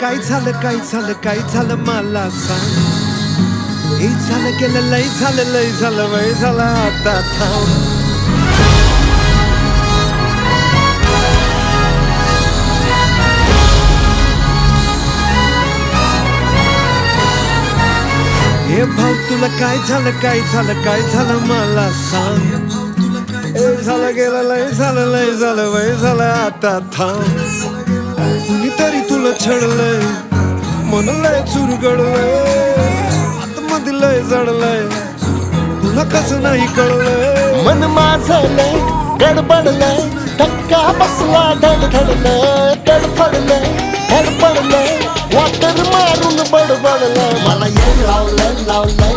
काय झालं काय झालं काय झालं मला सांग. हे झालं गेलं लय झालं वय झालं आता थांब. हे भाऊ तुला काय झालं काय झालं मला सांग. हे झालं गेलं लय झालं वय झालं आता थांब. कुणीतरी तुला छळलंय मनलंय चुरगडलंय आतमध्ये लय जडलंय तुला कसं नाही कळलंय. मन माझं लय गडबडलंय धक्का बसला धडधडलंय तडफडलंय धडपडलंय वॉटर मारून बडबडलंय मला येऊन लावलंय